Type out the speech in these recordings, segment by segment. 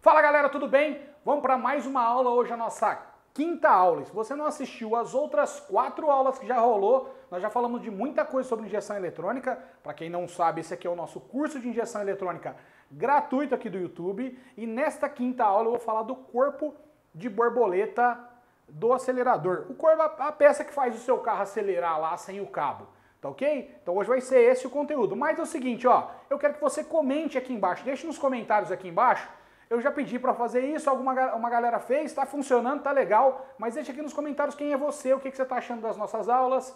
Fala galera, tudo bem? Vamos para mais uma aula, hoje a nossa quinta aula. Se você não assistiu as outras 4 aulas que já rolou, nós já falamos de muita coisa sobre injeção eletrônica. Para quem não sabe, esse aqui é o nosso curso de injeção eletrônica gratuito aqui do YouTube. E nesta quinta aula eu vou falar do corpo de borboleta do acelerador. O corpo, a peça que faz o seu carro acelerar lá sem o cabo. Tá ok? Então hoje vai ser esse o conteúdo. Mas é o seguinte, ó, eu quero que você comente aqui embaixo, deixe nos comentários aqui embaixo. Eu já pedi para fazer isso, uma galera fez, está funcionando, tá legal, mas deixa aqui nos comentários quem é você, o que você está achando das nossas aulas,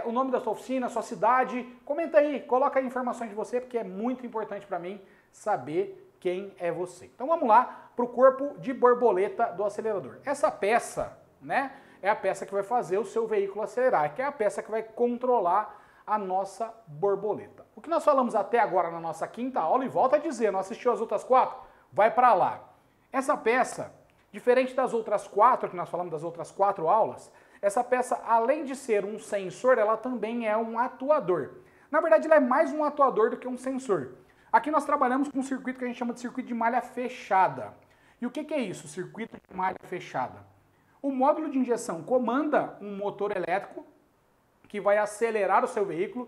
o nome da sua oficina, sua cidade, comenta aí, coloca aí informações de você, porque é muito importante para mim saber quem é você. Então vamos lá para o corpo de borboleta do acelerador. Essa peça, né, é a peça que vai fazer o seu veículo acelerar, que é a peça que vai controlar a nossa borboleta. O que nós falamos até agora na nossa quinta aula, e volto a dizer, não assistiu as outras 4? Vai para lá. Essa peça, diferente das outras 4, que nós falamos das outras 4 aulas, essa peça, além de ser um sensor, ela também é um atuador. Na verdade, ela é mais um atuador do que um sensor. Aqui nós trabalhamos com um circuito que a gente chama de circuito de malha fechada. E o que é isso, circuito de malha fechada? O módulo de injeção comanda um motor elétrico que vai acelerar o seu veículo,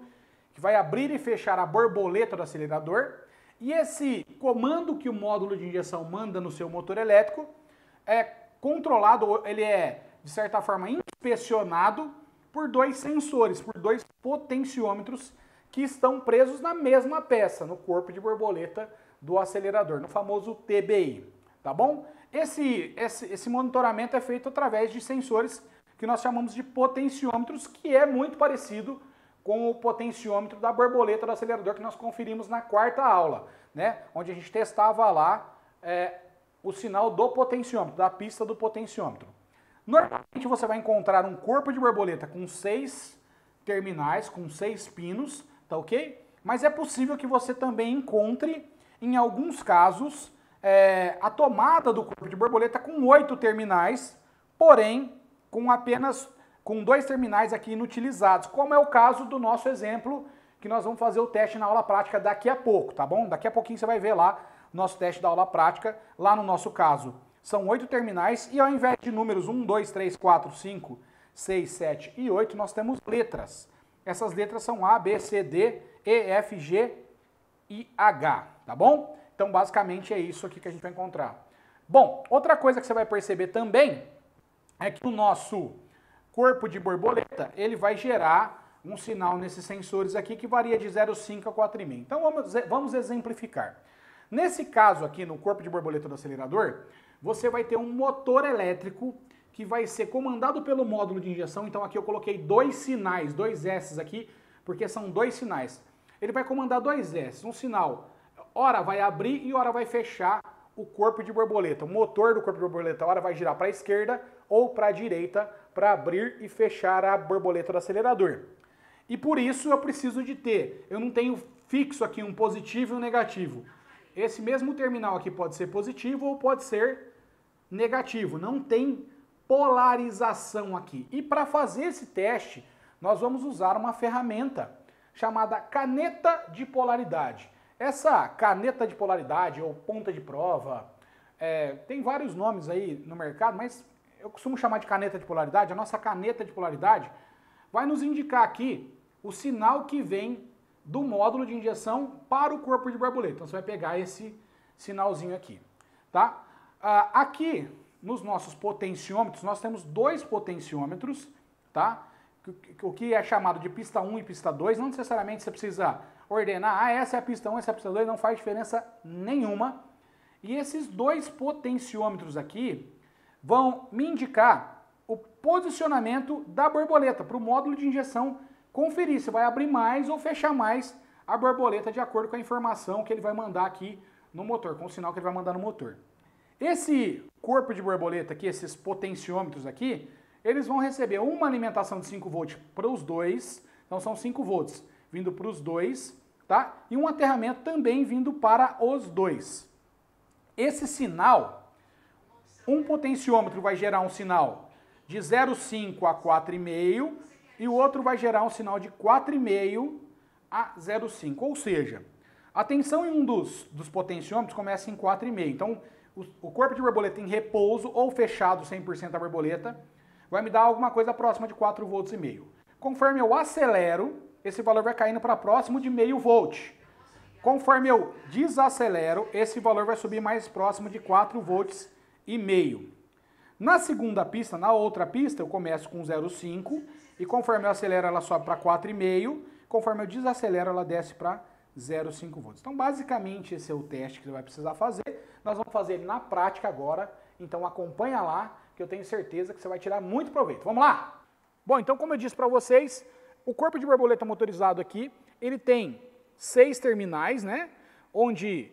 que vai abrir e fechar a borboleta do acelerador. E esse comando que o módulo de injeção manda no seu motor elétrico é controlado, ele é, de certa forma, inspecionado por 2 sensores, por 2 potenciômetros que estão presos na mesma peça, no corpo de borboleta do acelerador, no famoso TBI, tá bom? Esse monitoramento é feito através de sensores que nós chamamos de potenciômetros, que é muito parecido com o potenciômetro da borboleta do acelerador que nós conferimos na 4ª aula, né? Onde a gente testava lá o sinal do potenciômetro, da pista do potenciômetro. Normalmente você vai encontrar um corpo de borboleta com 6 terminais, com 6 pinos, tá ok? Mas é possível que você também encontre, em alguns casos, a tomada do corpo de borboleta com 8 terminais, porém com 2 terminais aqui inutilizados, como é o caso do nosso exemplo, que nós vamos fazer o teste na aula prática daqui a pouco, tá bom? Daqui a pouquinho você vai ver lá o nosso teste da aula prática. Lá no nosso caso, são 8 terminais e ao invés de números 1, 2, 3, 4, 5, 6, 7 e 8, nós temos letras. Essas letras são A, B, C, D, E, F, G e H, tá bom? Então, basicamente, é isso aqui que a gente vai encontrar. Bom, outra coisa que você vai perceber também é que o nosso corpo de borboleta, ele vai gerar um sinal nesses sensores aqui que varia de 0,5 a 4,5. Então vamos exemplificar. Nesse caso aqui, no corpo de borboleta do acelerador, você vai ter um motor elétrico que vai ser comandado pelo módulo de injeção. Então aqui eu coloquei 2 sinais, 2 S aqui, porque são 2 sinais. Ele vai comandar 2 S, um sinal, ora vai abrir e ora vai fechar o corpo de borboleta. O motor do corpo de borboleta, ora vai girar para a esquerda ou para a direita, para abrir e fechar a borboleta do acelerador. E por isso eu preciso de ter, eu não tenho fixo aqui um positivo e um negativo. Esse mesmo terminal aqui pode ser positivo ou pode ser negativo, não tem polarização aqui. E para fazer esse teste, nós vamos usar uma ferramenta chamada caneta de polaridade. Essa caneta de polaridade ou ponta de prova, tem vários nomes aí no mercado, mas eu costumo chamar de caneta de polaridade. A nossa caneta de polaridade vai nos indicar aqui o sinal que vem do módulo de injeção para o corpo de borboleta. Então você vai pegar esse sinalzinho aqui, tá? Aqui nos nossos potenciômetros, nós temos 2 potenciômetros, tá? O que é chamado de pista 1 e pista 2, não necessariamente você precisa ordenar, essa é a pista 1, essa é a pista 2, não faz diferença nenhuma. E esses 2 potenciômetros aqui vão me indicar o posicionamento da borboleta para o módulo de injeção conferir se vai abrir mais ou fechar mais a borboleta de acordo com a informação que ele vai mandar aqui no motor, com o sinal que ele vai mandar no motor. Esse corpo de borboleta aqui, esses potenciômetros aqui, eles vão receber uma alimentação de 5 volts para os 2, então são 5 volts vindo para os 2, tá? E um aterramento também vindo para os 2. Esse sinal, um potenciômetro vai gerar um sinal de 0,5 a 4,5 e o outro vai gerar um sinal de 4,5 a 0,5. Ou seja, a tensão em um dos potenciômetros começa em 4,5. Então, o corpo de borboleta em repouso ou fechado 100% a borboleta, vai me dar alguma coisa próxima de 4,5 volts. Conforme eu acelero, esse valor vai caindo para próximo de 0,5 volt. Conforme eu desacelero, esse valor vai subir mais próximo de 4,5 volts. Na segunda pista, na outra pista, eu começo com 0,5 e conforme eu acelero ela sobe para 4,5, conforme eu desacelero ela desce para 0,5 volts. Então basicamente esse é o teste que você vai precisar fazer. Nós vamos fazer ele na prática agora, então acompanha lá que eu tenho certeza que você vai tirar muito proveito. Vamos lá? Bom, então como eu disse para vocês, o corpo de borboleta motorizado aqui, ele tem 6 terminais, né? Onde,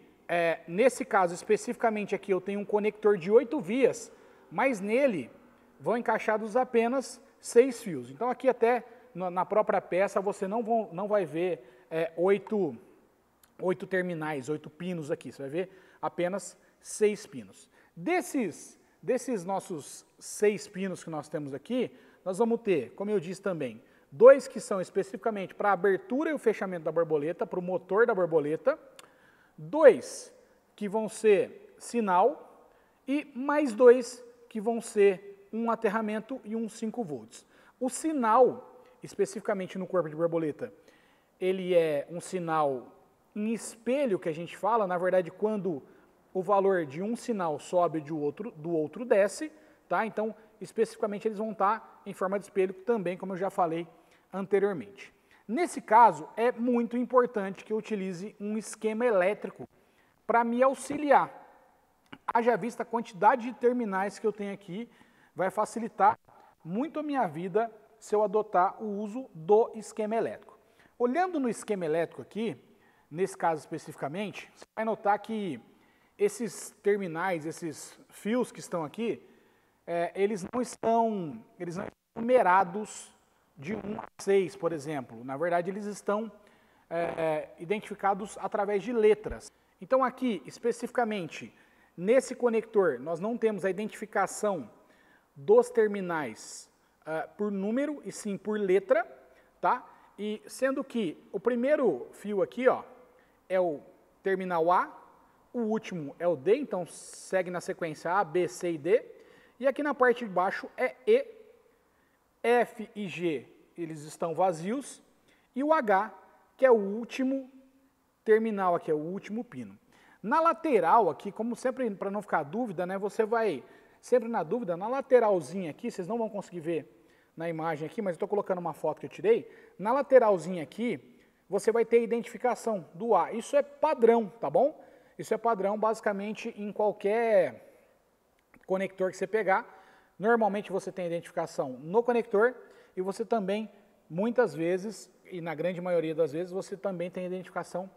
nesse caso especificamente aqui, eu tenho um conector de 8 vias, mas nele vão encaixados apenas 6 fios. Então aqui até na própria peça você não vai ver 8 terminais, 8 pinos aqui, você vai ver apenas 6 pinos. Desses nossos 6 pinos que nós temos aqui, nós vamos ter, como eu disse também, 2 que são especificamente para a abertura e o fechamento da borboleta, para o motor da borboleta, 2 que vão ser sinal e mais 2 que vão ser um aterramento e um 5 volts. O sinal, especificamente no corpo de borboleta, ele é um sinal em espelho que a gente fala, na verdade quando o valor de um sinal sobe do outro desce, tá? Então, especificamente eles vão estar em forma de espelho também, como eu já falei anteriormente. Nesse caso, é muito importante que eu utilize um esquema elétrico para me auxiliar. Haja vista a quantidade de terminais que eu tenho aqui, vai facilitar muito a minha vida se eu adotar o uso do esquema elétrico. Olhando no esquema elétrico aqui, nesse caso especificamente, você vai notar que esses terminais, esses fios que estão aqui, eles não estão numerados de 1 a 6, por exemplo. Na verdade, eles estão identificados através de letras. Então aqui, especificamente, nesse conector, nós não temos a identificação dos terminais por número, e sim por letra, tá? E sendo que o primeiro fio aqui, ó, é o terminal A, o último é o D, então segue na sequência A, B, C e D. E aqui na parte de baixo é E, F e G, eles estão vazios. E o H, que é o último terminal aqui, é o último pino. Na lateral aqui, como sempre, para não ficar dúvida, né, você vai sempre na dúvida, na lateralzinha aqui, vocês não vão conseguir ver na imagem aqui, mas eu estou colocando uma foto que eu tirei. Na lateralzinha aqui, você vai ter a identificação do A. Isso é padrão, tá bom? Isso é padrão basicamente em qualquer conector que você pegar. Normalmente você tem a identificação no conector e você também, muitas vezes, e na grande maioria das vezes, você também tem a identificação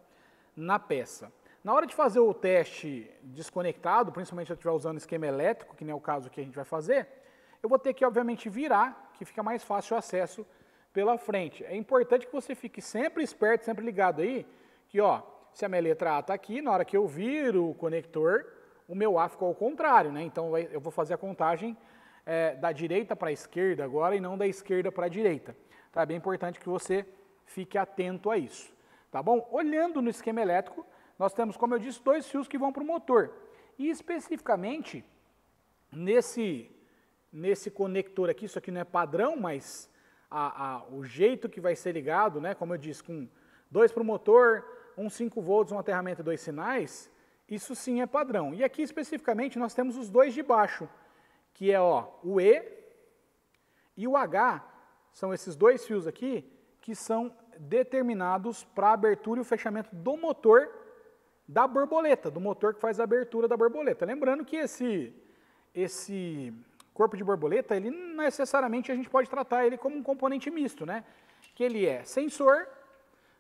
na peça. Na hora de fazer o teste desconectado, principalmente se eu estiver usando esquema elétrico, que nem é o caso que a gente vai fazer, eu vou ter que, obviamente, virar, que fica mais fácil o acesso pela frente. É importante que você fique sempre esperto, sempre ligado aí, que ó, se a minha letra A está aqui, na hora que eu viro o conector, o meu A ficou ao contrário, né? Então eu vou fazer a contagem da direita para a esquerda agora e não da esquerda para a direita. Tá? É bem importante que você fique atento a isso. Tá bom? Olhando no esquema elétrico, nós temos, como eu disse, 2 fios que vão para o motor. E especificamente, nesse conector aqui, isso aqui não é padrão, mas o jeito que vai ser ligado, né, como eu disse, com 2 para o motor, um 5 volts, um aterramento e 2 sinais, isso sim é padrão. E aqui especificamente nós temos os 2 de baixo, que é ó, o E e o H, são esses 2 fios aqui, que são determinados para a abertura e o fechamento do motor da borboleta, do motor que faz a abertura da borboleta. Lembrando que esse corpo de borboleta, ele não necessariamente a gente pode tratar ele como um componente misto, né? Que ele é sensor,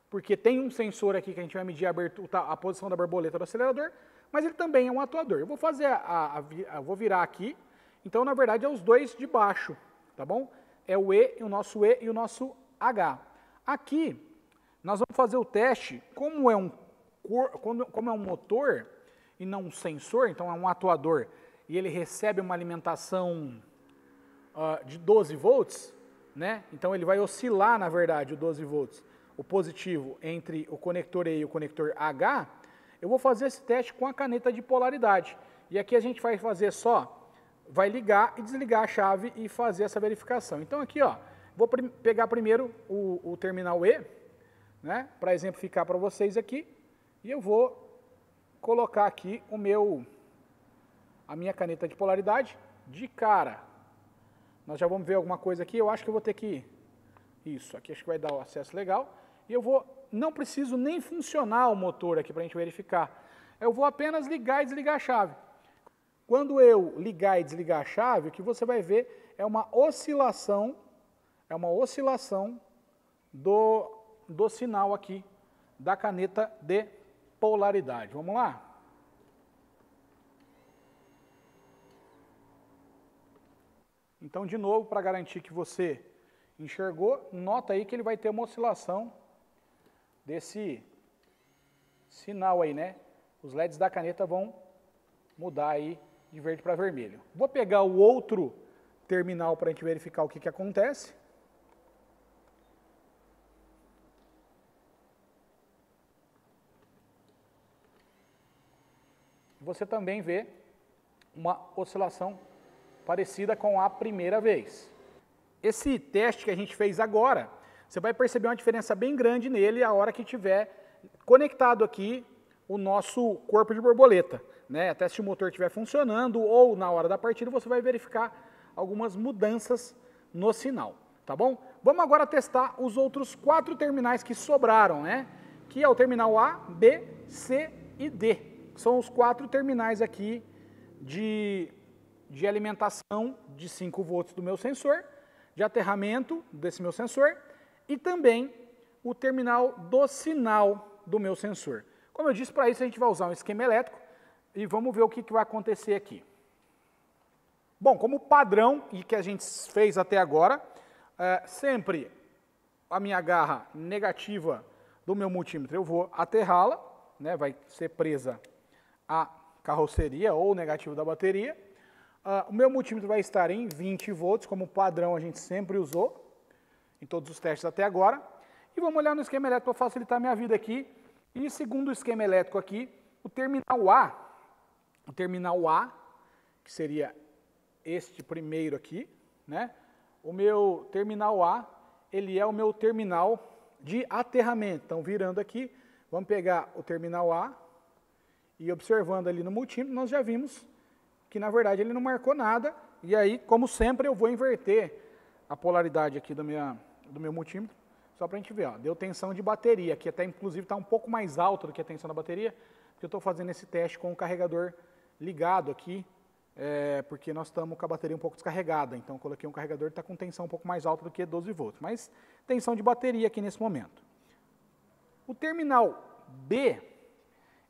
porque tem um sensor aqui que a gente vai medir a posição da borboleta do acelerador, mas ele também é um atuador. Eu vou fazer eu vou virar aqui, então na verdade é os 2 de baixo, tá bom? É o E, o nosso E e o nosso H. Aqui nós vamos fazer o teste, como é um motor e não um sensor, então é um atuador, e ele recebe uma alimentação de 12 volts, né? Então ele vai oscilar, na verdade, o 12 volts, o positivo entre o conector E e o conector H. Eu vou fazer esse teste com a caneta de polaridade, E aqui a gente vai fazer só, vai ligar e desligar a chave e fazer essa verificação. Então aqui, ó, vou pegar primeiro o terminal E, né, para exemplificar para vocês aqui, e eu vou colocar aqui a minha caneta de polaridade de cara. Nós já vamos ver alguma coisa aqui, eu acho que eu vou ter que... Isso, aqui acho que vai dar o acesso legal. E eu não preciso nem funcionar o motor aqui para a gente verificar. Eu vou apenas ligar e desligar a chave. Quando eu ligar e desligar a chave, o que você vai ver é uma oscilação do sinal aqui da caneta de polaridade. Vamos lá? Então, de novo, para garantir que você enxergou, nota aí que ele vai ter uma oscilação desse sinal aí, né? Os LEDs da caneta vão mudar aí de verde para vermelho. Vou pegar o outro terminal para a gente verificar o que acontece. Você também vê uma oscilação parecida com a primeira vez. Esse teste que a gente fez agora, você vai perceber uma diferença bem grande nele a hora que tiver conectado aqui o nosso corpo de borboleta, né? Até se o motor estiver funcionando ou na hora da partida você vai verificar algumas mudanças no sinal, tá bom? Vamos agora testar os outros 4 terminais que sobraram, né? Que é o terminal A, B, C e D. São os 4 terminais aqui de alimentação de 5 volts do meu sensor, de aterramento desse meu sensor e também o terminal do sinal do meu sensor. Como eu disse, para isso a gente vai usar um esquema elétrico e vamos ver o que vai acontecer aqui. Bom, como padrão e que a gente fez até agora, sempre a minha garra negativa do meu multímetro eu vou aterrá-la, né, vai ser presa à carroceria ou negativo da bateria. O meu multímetro vai estar em 20 volts, como padrão a gente sempre usou, em todos os testes até agora. E vamos olhar no esquema elétrico para facilitar a minha vida aqui. E segundo o esquema elétrico aqui, o terminal A, que seria este primeiro aqui, né? O meu terminal A, ele é o meu terminal de aterramento. Então, virando aqui, vamos pegar o terminal A e observando ali no multímetro, nós já vimos que na verdade ele não marcou nada, e aí, como sempre, eu vou inverter a polaridade aqui do meu multímetro, só para a gente ver, ó, deu tensão de bateria, que até inclusive está um pouco mais alta do que a tensão da bateria, porque eu estou fazendo esse teste com o carregador ligado aqui, porque nós estamos com a bateria um pouco descarregada, então eu coloquei um carregador que está com tensão um pouco mais alta do que 12 volts, mas tensão de bateria aqui nesse momento. O terminal B,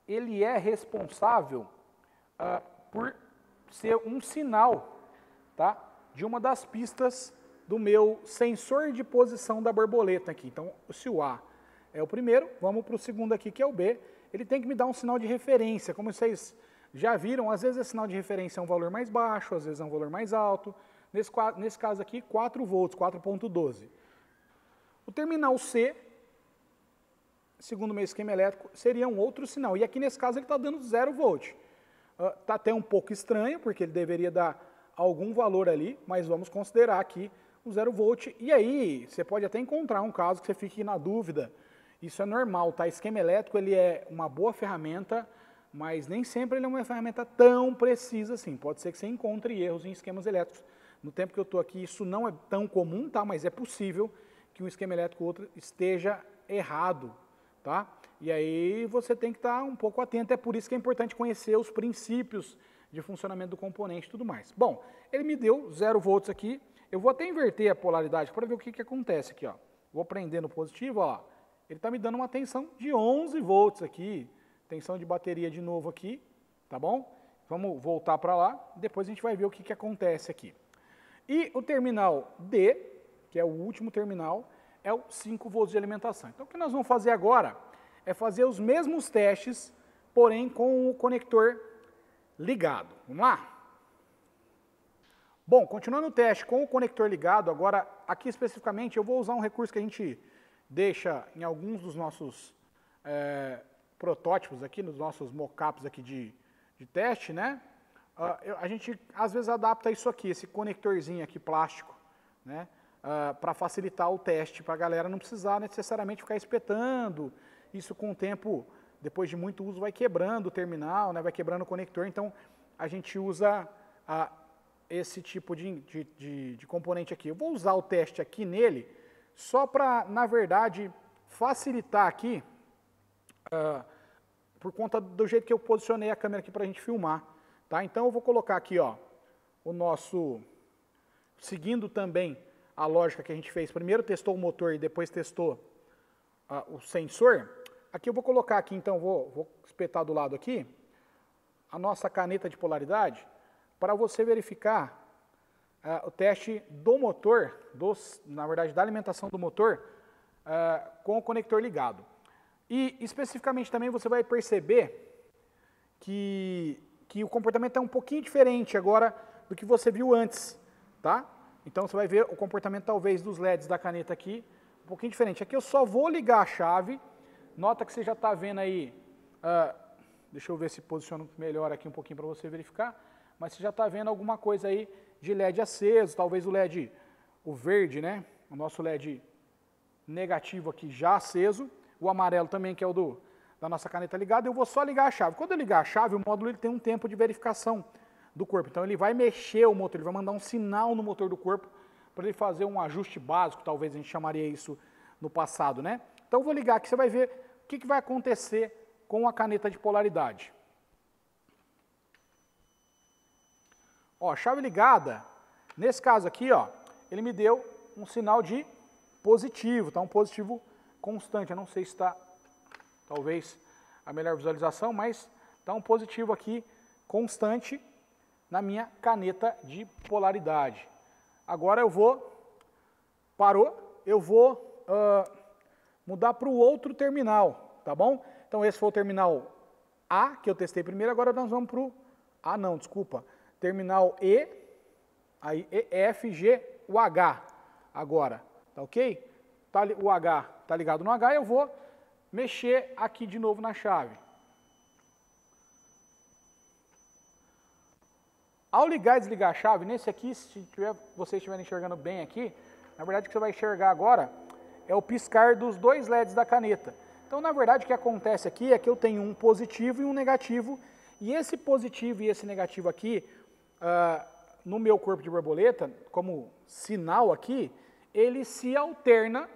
ele é responsável por ser um sinal, tá, de uma das pistas do meu sensor de posição da borboleta aqui. Então, se o A é o primeiro, vamos para o segundo aqui, que é o B. Ele tem que me dar um sinal de referência. Como vocês já viram, às vezes esse sinal de referência é um valor mais baixo, às vezes é um valor mais alto. Nesse caso aqui, 4 volts, 4.12. O terminal C, segundo o meu esquema elétrico, seria um outro sinal. E aqui nesse caso ele está dando 0 volt. Está até um pouco estranho, porque ele deveria dar algum valor ali, mas vamos considerar aqui o 0 volt. E aí, você pode até encontrar um caso que você fique na dúvida. Isso é normal, tá? Esquema elétrico, ele é uma boa ferramenta, mas nem sempre ele é uma ferramenta tão precisa assim. Pode ser que você encontre erros em esquemas elétricos. No tempo que eu estou aqui, isso não é tão comum, tá? Mas é possível que um esquema elétrico ou outro esteja errado, tá? E aí você tem que estar um pouco atento, é por isso que é importante conhecer os princípios de funcionamento do componente e tudo mais. Bom, ele me deu 0 volts aqui, eu vou até inverter a polaridade para ver o que acontece aqui, ó. Vou prender no positivo, ó, ele está me dando uma tensão de 11 volts aqui, tensão de bateria de novo aqui, tá bom? Vamos voltar para lá, depois a gente vai ver o que acontece aqui. E o terminal D, que é o último terminal, é o 5 volts de alimentação. Então o que nós vamos fazer agora é fazer os mesmos testes, porém com o conector ligado. Vamos lá? Bom, continuando o teste com o conector ligado, agora aqui especificamente eu vou usar um recurso que a gente deixa em alguns dos nossos protótipos aqui, nos nossos mockups aqui de teste, né? a gente às vezes adapta isso aqui, esse conectorzinho aqui plástico, né? Para facilitar o teste, para a galera não precisar necessariamente ficar espetando. Isso com o tempo, depois de muito uso, vai quebrando o terminal, né? Vai quebrando o conector. Então a gente usa esse tipo de componente aqui. Eu vou usar o teste aqui nele, só para, na verdade, facilitar aqui, por conta do jeito que eu posicionei a câmera aqui para a gente filmar. Tá? Então eu vou colocar aqui, ó, o nosso, seguindo também a lógica que a gente fez, primeiro testou o motor e depois testou o sensor. Aqui eu vou colocar aqui, então, vou espetar do lado aqui, a nossa caneta de polaridade, para você verificar o teste do motor, na verdade da alimentação do motor, com o conector ligado. E especificamente também você vai perceber que o comportamento é um pouquinho diferente agora do que você viu antes, tá? Então você vai ver o comportamento talvez dos LEDs da caneta aqui, um pouquinho diferente. Aqui eu só vou ligar a chave, nota que você já está vendo aí, deixa eu ver se posiciono melhor aqui um pouquinho para você verificar, mas você já está vendo alguma coisa aí de LED aceso, talvez o LED, o verde, né? O nosso LED negativo aqui já aceso, o amarelo também que é o da nossa caneta ligada. Eu vou só ligar a chave. Quando eu ligar a chave, o módulo ele tem um tempo de verificação do corpo. Então ele vai mexer o motor, ele vai mandar um sinal no motor do corpo para ele fazer um ajuste básico, talvez a gente chamaria isso no passado, né? Então eu vou ligar aqui, você vai ver o que vai acontecer com a caneta de polaridade. Ó, chave ligada, nesse caso aqui, ó, ele me deu um sinal de positivo, tá? Um positivo constante. Eu não sei se está, talvez, a melhor visualização, mas está um positivo aqui constante na minha caneta de polaridade. Agora eu vou, eu vou mudar para o outro terminal, tá bom? Então esse foi o terminal A, que eu testei primeiro, agora nós vamos para o terminal E, aí E, F, G, o H agora, tá ok? O H está ligado no H, eu vou mexer aqui de novo na chave. Ao ligar e desligar a chave, nesse aqui, se vocês estiverem enxergando bem aqui, na verdade o que você vai enxergar agora é o piscar dos dois LEDs da caneta. Então, na verdade, o que acontece aqui é que eu tenho um positivo e um negativo, e esse positivo e esse negativo aqui, no meu corpo de borboleta, como sinal aqui, ele se alterna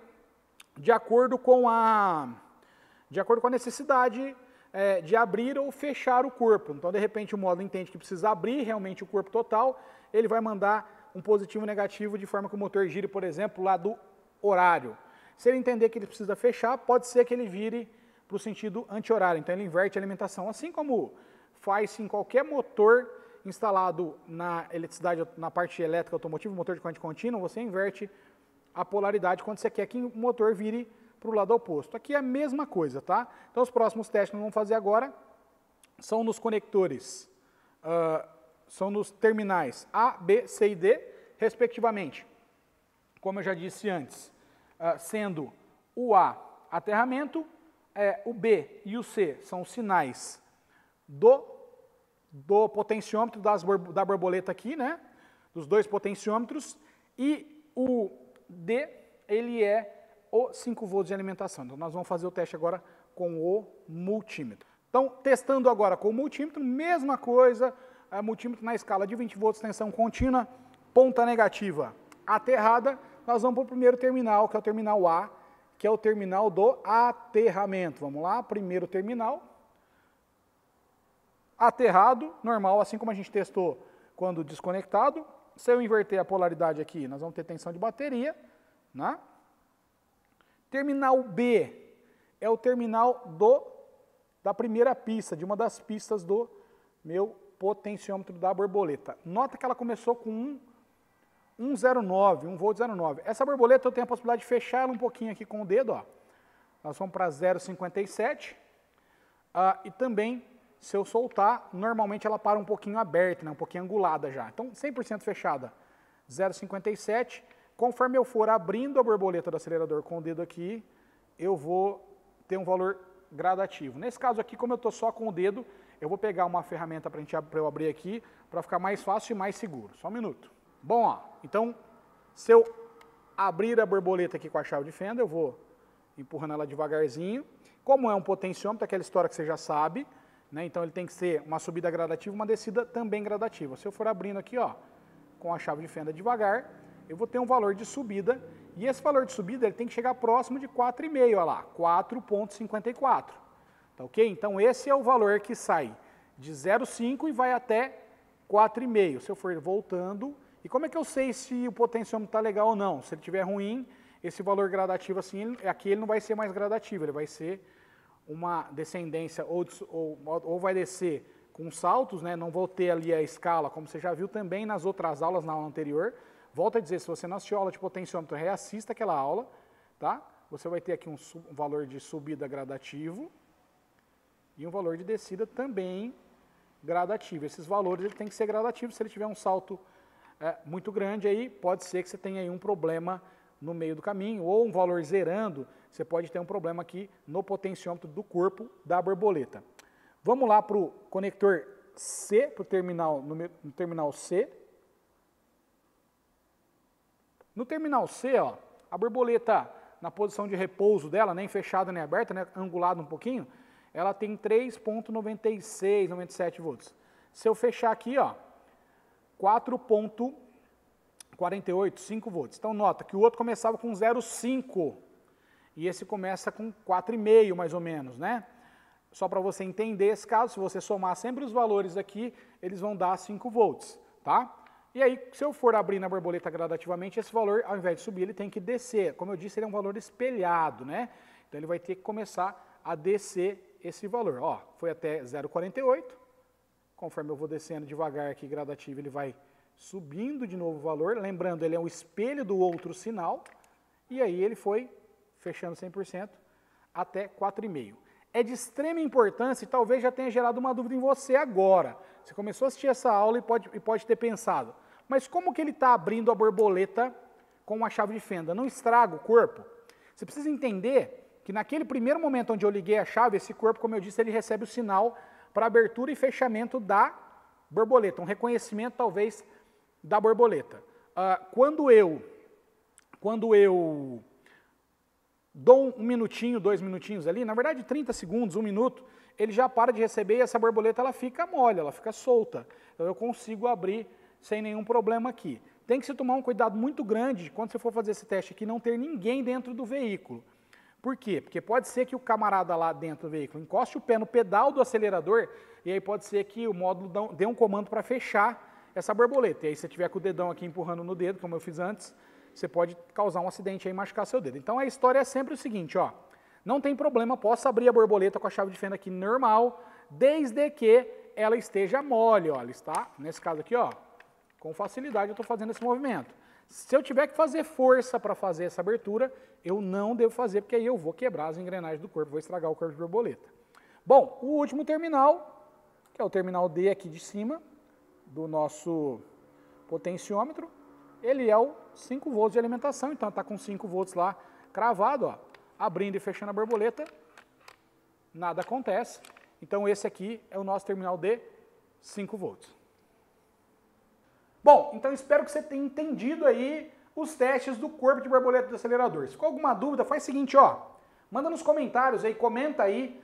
de acordo com a necessidade de abrir ou fechar o corpo. Então, de repente, o módulo entende que precisa abrir realmente o corpo total, ele vai mandar um positivo e negativo de forma que o motor gire, por exemplo, lá do horário. Se ele entender que ele precisa fechar, pode ser que ele vire para o sentido anti-horário. Então, ele inverte a alimentação. Assim como faz-se em qualquer motor instalado na eletricidade, na parte elétrica automotiva, motor de corrente contínua, você inverte a polaridade quando você quer que o motor vire para o lado oposto. Aqui é a mesma coisa, tá? Então, os próximos testes que nós vamos fazer agora são nos conectores, são nos terminais A, B, C e D, respectivamente. Como eu já disse antes, sendo o A aterramento, o B e o C são os sinais do potenciômetro da borboleta aqui, né? Dos dois potenciômetros, e o D, ele é o 5 volts de alimentação. Então, nós vamos fazer o teste agora com o multímetro. Então, testando agora com o multímetro, mesma coisa, multímetro na escala de 20 volts, tensão contínua, ponta negativa aterrada, nós vamos para o primeiro terminal, que é o terminal A, que é o terminal do aterramento. Vamos lá, primeiro terminal. Aterrado, normal, assim como a gente testou quando desconectado. Se eu inverter a polaridade aqui, nós vamos ter tensão de bateria, né? Terminal B é o terminal da primeira pista, de uma das pistas do meu potenciômetro da borboleta. Nota que ela começou com 1,09, 1 volt 0,9. Essa borboleta eu tenho a possibilidade de fechar ela um pouquinho aqui com o dedo, ó. Nós vamos para 0,57. E também, se eu soltar, normalmente ela para um pouquinho aberta, né, um pouquinho angulada já. Então, 100% fechada, 0,57. Conforme eu for abrindo a borboleta do acelerador com o dedo aqui, eu vou ter um valor gradativo. Nesse caso aqui, como eu estou só com o dedo, eu vou pegar uma ferramenta para eu abrir aqui, para ficar mais fácil e mais seguro. Só um minuto. Bom, ó, então, se eu abrir a borboleta aqui com a chave de fenda, eu vou empurrando ela devagarzinho. Como é um potenciômetro, aquela história que você já sabe, né? Então ele tem que ser uma subida gradativa, uma descida também gradativa. Se eu for abrindo aqui, ó, com a chave de fenda devagar, eu vou ter um valor de subida, e esse valor de subida ele tem que chegar próximo de 4,5, olha lá, 4,54. Tá ok? Então esse é o valor que sai de 0,5 e vai até 4,5. Se eu for voltando, e como é que eu sei se o potenciômetro está legal ou não? Se ele estiver ruim, esse valor gradativo assim, aqui ele não vai ser mais gradativo, ele vai ser uma descendência, ou vai descer com saltos, né? Não vou ter ali a escala, como você já viu também nas outras aulas, na aula anterior. Volto a dizer, se você não assistiu a aula de potenciômetro, reassista aquela aula, tá? Você vai ter aqui um valor de subida gradativo e um valor de descida também gradativo. Esses valores ele tem que ser gradativo. Se ele tiver um salto muito grande, aí pode ser que você tenha aí um problema no meio do caminho, ou um valor zerando, você pode ter um problema aqui no potenciômetro do corpo da borboleta. Vamos lá para o conector C, para o terminal, no terminal C. No terminal C, ó, a borboleta na posição de repouso dela, nem fechada nem aberta, né, angulada um pouquinho, ela tem 3,96, 97 volts. Se eu fechar aqui, ó, 4,48, 5 volts. Então nota que o outro começava com 0,5 e esse começa com 4,5 mais ou menos, né? Só para você entender esse caso, se você somar sempre os valores aqui, eles vão dar 5 volts, tá? E aí, se eu for abrir na borboleta gradativamente, esse valor, ao invés de subir, ele tem que descer. Como eu disse, ele é um valor espelhado, né? Então ele vai ter que começar a descer esse valor. Ó, foi até 0,48. Conforme eu vou descendo devagar aqui, gradativo, ele vai subindo de novo o valor. Lembrando, ele é um espelho do outro sinal. E aí ele foi fechando 100% até 4,5. É de extrema importância e talvez já tenha gerado uma dúvida em você agora. Você começou a assistir essa aula e pode ter pensado, mas como que ele está abrindo a borboleta com uma chave de fenda? Não estraga o corpo? Você precisa entender que naquele primeiro momento onde eu liguei a chave, esse corpo, como eu disse, ele recebe o sinal para abertura e fechamento da borboleta, um reconhecimento talvez da borboleta. Quando eu dou um minutinho, 2 minutinhos ali, na verdade 30 segundos, 1 minuto, ele já para de receber e essa borboleta ela fica mole, ela fica solta. Então eu consigo abrir sem nenhum problema aqui. Tem que se tomar um cuidado muito grande quando você for fazer esse teste aqui, não ter ninguém dentro do veículo. Por quê? Porque pode ser que o camarada lá dentro do veículo encoste o pé no pedal do acelerador e aí pode ser que o módulo dê um comando para fechar essa borboleta. E aí se você tiver com o dedão aqui empurrando no dedo, como eu fiz antes, você pode causar um acidente aí e machucar seu dedo. Então a história é sempre o seguinte, ó, não tem problema, posso abrir a borboleta com a chave de fenda aqui normal, desde que ela esteja mole, ó, ela está, nesse caso aqui, ó, com facilidade eu estou fazendo esse movimento. Se eu tiver que fazer força para fazer essa abertura, eu não devo fazer, porque aí eu vou quebrar as engrenagens do corpo, vou estragar o corpo de borboleta. Bom, o último terminal, que é o terminal D aqui de cima, do nosso potenciômetro, ele é o 5 volts de alimentação, então está com 5 volts lá cravado, ó, abrindo e fechando a borboleta, nada acontece. Então esse aqui é o nosso terminal D, 5 volts. Bom, então espero que você tenha entendido aí os testes do corpo de borboleta do acelerador. Se ficou alguma dúvida, faz o seguinte, ó, manda nos comentários aí, comenta aí,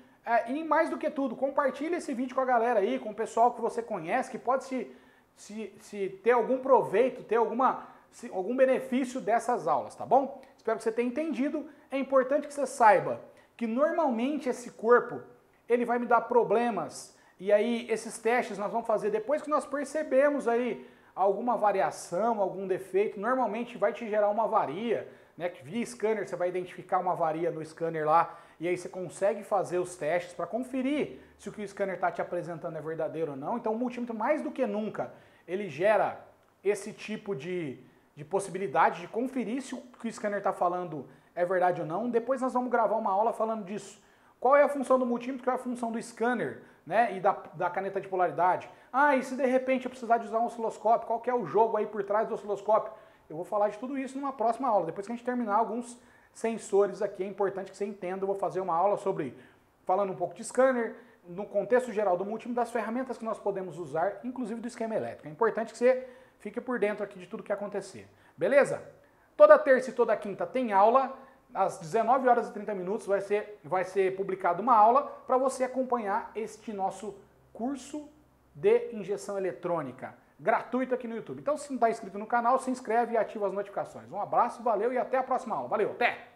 e mais do que tudo, compartilha esse vídeo com a galera aí, com o pessoal que você conhece, que pode se ter algum proveito, ter algum benefício dessas aulas, tá bom? Espero que você tenha entendido. É importante que você saiba que normalmente esse corpo, ele vai me dar problemas, e aí esses testes nós vamos fazer depois que nós percebemos aí alguma variação, algum defeito, normalmente vai te gerar uma avaria, né? Que via scanner você vai identificar uma avaria no scanner lá, e aí você consegue fazer os testes para conferir se o que o scanner está te apresentando é verdadeiro ou não. Então o multímetro, mais do que nunca, ele gera esse tipo de possibilidade de conferir se o que o scanner está falando é verdade ou não. Depois nós vamos gravar uma aula falando disso. Qual é a função do multímetro, qual é a função do scanner, né, e da caneta de polaridade? E se de repente eu precisar de usar um osciloscópio, qual que é o jogo aí por trás do osciloscópio? Eu vou falar de tudo isso numa próxima aula. Depois que a gente terminar alguns sensores aqui, é importante que você entenda, eu vou fazer uma aula sobre falando um pouco de scanner, no contexto geral do multímetro, das ferramentas que nós podemos usar, inclusive do esquema elétrico. É importante que você fique por dentro aqui de tudo que acontecer. Beleza? Toda terça e toda quinta tem aula. Às 19 horas e 30 minutos vai ser publicada uma aula para você acompanhar este nosso curso de injeção eletrônica, gratuito aqui no YouTube. Então, se não está inscrito no canal, se inscreve e ativa as notificações. Um abraço, valeu e até a próxima aula. Valeu, até!